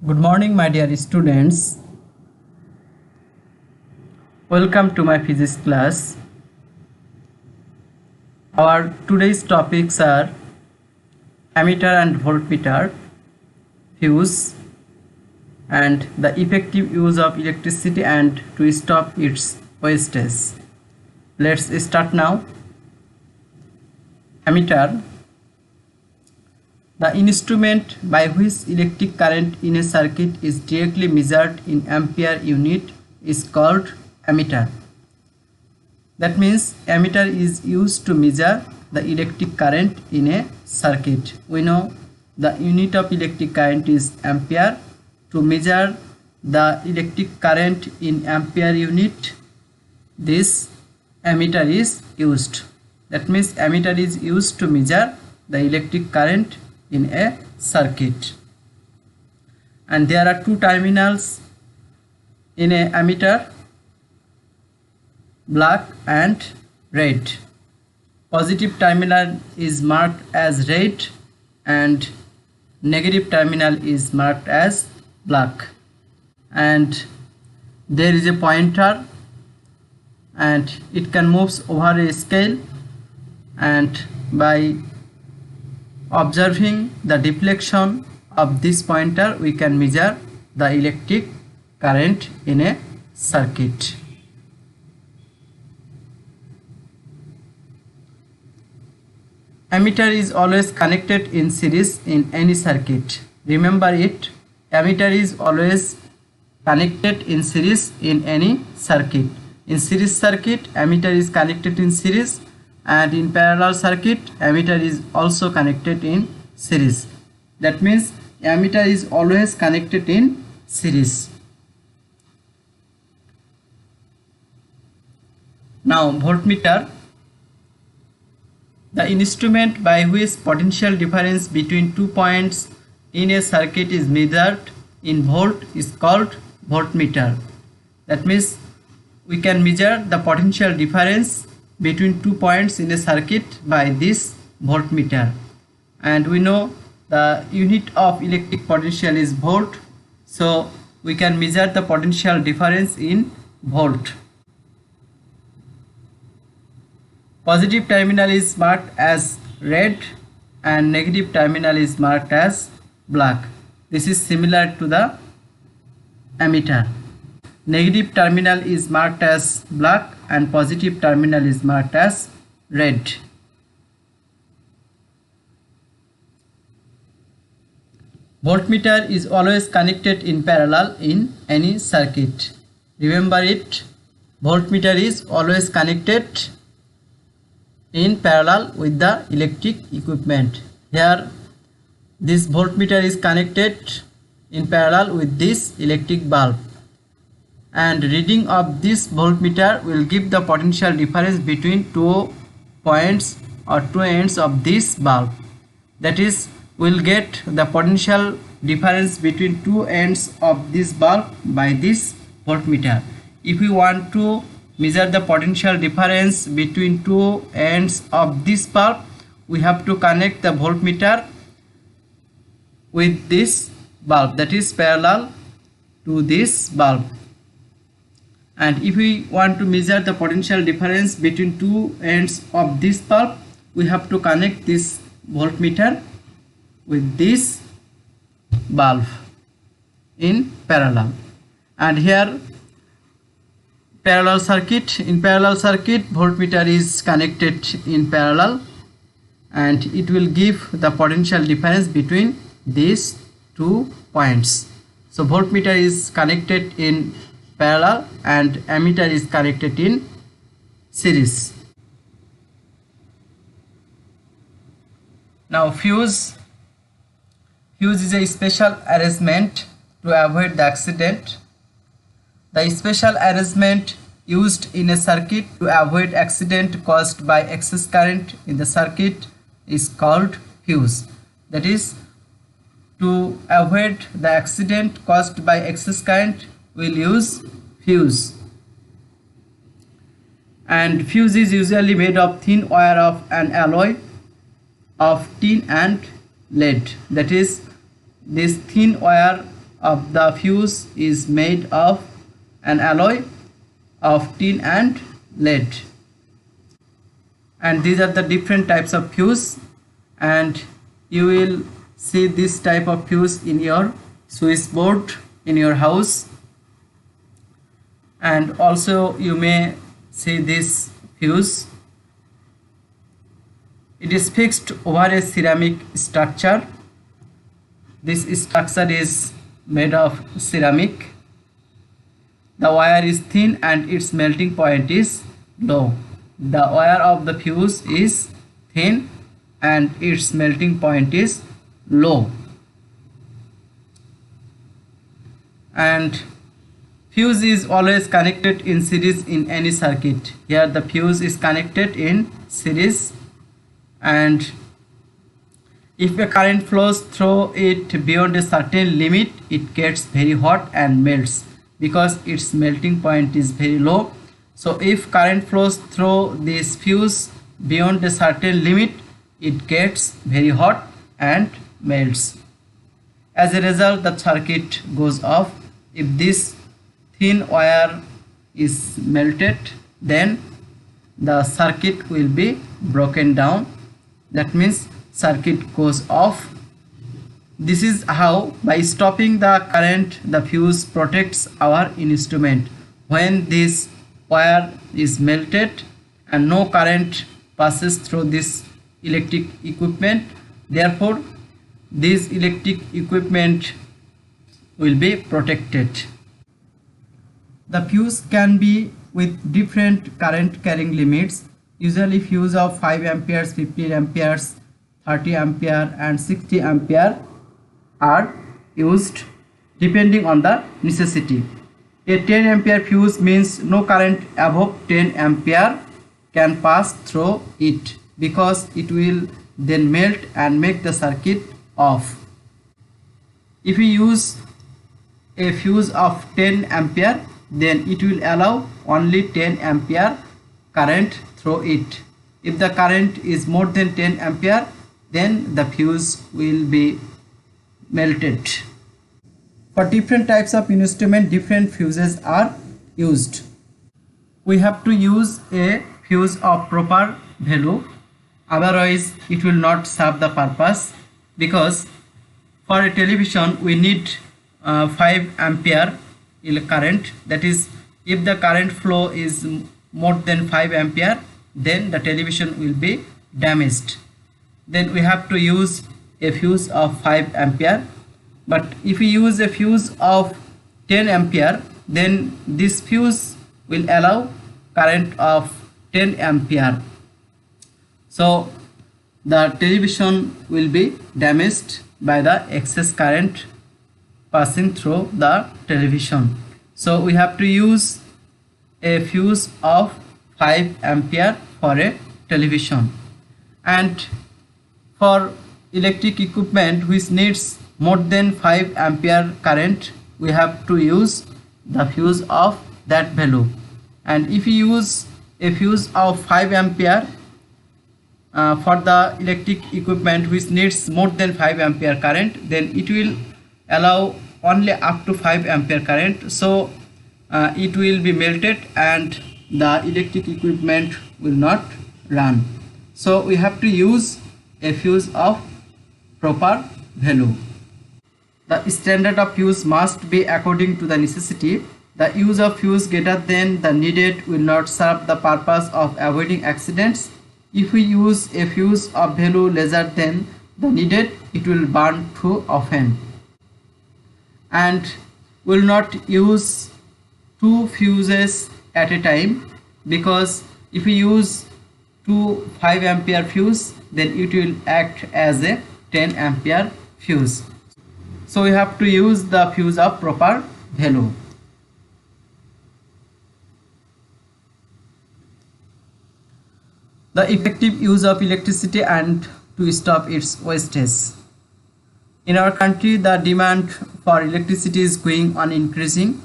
Good morning, my dear students. Welcome to my physics class. Our today's topics are ammeter and voltmeter, fuse, and the effective use of electricity and to stop its wastage. Let's start now. Ammeter, the instrument by which electric current in a circuit is directly measured in ampere unit, is called ammeter. That means ammeter is used to measure the electric current in a circuit. We know the unit of electric current is ampere. To measure the electric current in ampere unit, this ammeter is used. That means ammeter is used to measure the electric current in a circuit. And there are two terminals in a ammeter, black and red. Positive terminal is marked as red and negative terminal is marked as black. And there is a pointer and it can move over a scale, and by observing the deflection of this pointer we can measure the electric current in a circuit. Ammeter is always connected in series in any circuit. Remember it, ammeter is always connected in series in any circuit. In series circuit, ammeter is connected in series, and in parallel circuit, ammeter is also connected in series. That means ammeter is always connected in series. Now voltmeter, the instrument by which potential difference between 2 points in a circuit is measured in volt is called voltmeter. That means we can measure the potential difference between 2 points in a circuit by this voltmeter. And we know the unit of electric potential is volt, so we can measure the potential difference in volt. Positive terminal is marked as red and negative terminal is marked as black. This is similar to the ammeter. Negative terminal is marked as black and positive terminal is marked as red. Voltmeter is always connected in parallel in any circuit. Remember it, voltmeter is always connected in parallel with the electric equipment. Here this voltmeter is connected in parallel with this electric bulb, and reading of this voltmeter will give the potential difference between 2 points or 2 ends of this bulb. That is, we'll get the potential difference between 2 ends of this bulb by this voltmeter. If we want to measure the potential difference between 2 ends of this bulb, we have to connect the voltmeter with this bulb, that is parallel to this bulb. And if we want to measure the potential difference between 2 ends of this bulb, we have to connect this voltmeter with this bulb in parallel. And here parallel circuit, in parallel circuit voltmeter is connected in parallel, and it will give the potential difference between these 2 points. So voltmeter is connected in parallel and ammeter is connected in series. Now fuse is a special arrangement to avoid the accident. The special arrangement used in a circuit to avoid accident caused by excess current in the circuit is called fuse. That is, to avoid the accident caused by excess current, we'll use fuse. And fuse is usually made of thin wire of an alloy of tin and lead. That is, this thin wire of the fuse is made of an alloy of tin and lead. And these are the different types of fuse, and you will see this type of fuse in your switchboard in your house, and also you may see this fuse. It is fixed over a ceramic structure. This structure is made of ceramic. The wire is thin and its melting point is low. The wire of the fuse is thin and its melting point is low. And fuse is always connected in series in any circuit. Here the fuse is connected in series, and if a current flows through it beyond a certain limit, it gets very hot and melts because its melting point is very low. So if current flows through this fuse beyond a certain limit, it gets very hot and melts. As a result, the circuit goes off. If this thin wire is melted, then the circuit will be broken down. That means circuit goes off. This is how, by stopping the current, the fuse protects our instrument. When this wire is melted and no current passes through this electric equipment, therefore this electric equipment will be protected. The fuse can be with different current carrying limits. Usually fuse of 5 amperes, 15 amperes, 30 ampere and 60 ampere are used depending on the necessity. A 10 ampere fuse means no current above 10 ampere can pass through it, because it will then melt and make the circuit off. If we use a fuse of 10 ampere, then it will allow only 10 ampere current through it. If the current is more than 10 ampere, then the fuse will be melted. For different types of instrument, different fuses are used. We have to use a fuse of proper value, otherwise it will not serve the purpose, because for a television we need 5 ampere current. That is, if the current flow is more than 5 ampere, then the television will be damaged. Then we have to use a fuse of 5 ampere. But if we use a fuse of 10 ampere, then this fuse will allow current of 10 ampere. So the television will be damaged by the excess current passing through the television. So we have to use a fuse of 5 ampere for a television. And for electric equipment which needs more than 5 ampere current, we have to use the fuse of that value. And if you use a fuse of 5 ampere for the electric equipment which needs more than 5 ampere current, then it will allow only up to 5 ampere current. So it will be melted and the electric equipment will not run. So we have to use a fuse of proper value. The standard of fuse must be according to the necessity. The use of fuse greater than the needed will not serve the purpose of avoiding accidents. If we use a fuse of value lesser than the needed, it will burn too often. And will not use 2 fuses at a time, because if we use 2 5 ampere fuse, then it will act as a 10 ampere fuse. So we have to use the fuse of proper value. The effective use of electricity and to stop its wastage. In our country, the demand for electricity is going on increasing.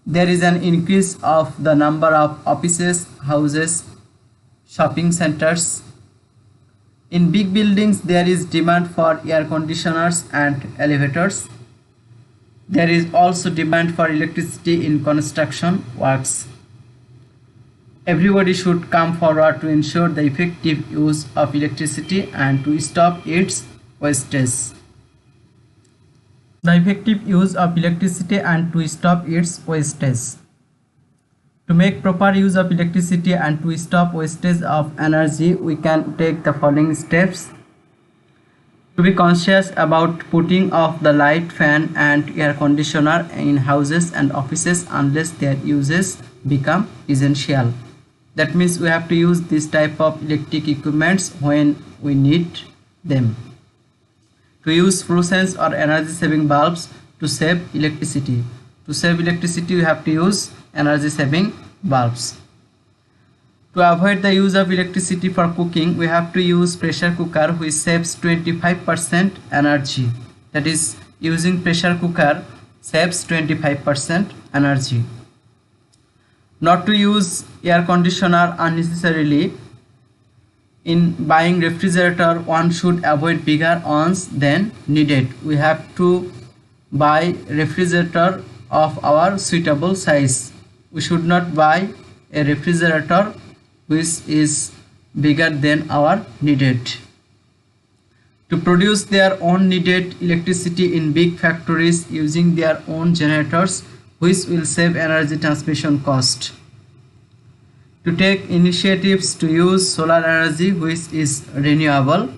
There is an increase of the number of offices, houses, shopping centers. In big buildings, there is demand for air conditioners and elevators. There is also demand for electricity in construction works. Everybody should come forward to ensure the effective use of electricity and to stop its wastage. The effective use of electricity and to stop its wastage. To make proper use of electricity and to stop wastage of energy, we can take the following steps. To be conscious about putting off the light, fan and air conditioner in houses and offices unless their uses become essential. That means we have to use this type of electric equipments when we need them. To use fluorescence or energy saving bulbs to save electricity. To save electricity, we have to use energy saving bulbs. To avoid the use of electricity for cooking, we have to use pressure cooker which saves 25% energy. That is, using pressure cooker saves 25% energy. Not to use air conditioner unnecessarily. In buying refrigerator, one should avoid bigger ones than needed. We have to buy refrigerator of our suitable size. We should not buy a refrigerator which is bigger than our needed. To produce their own needed electricity in big factories using their own generators, which will save energy transmission cost. To take initiatives to use solar energy which is renewable.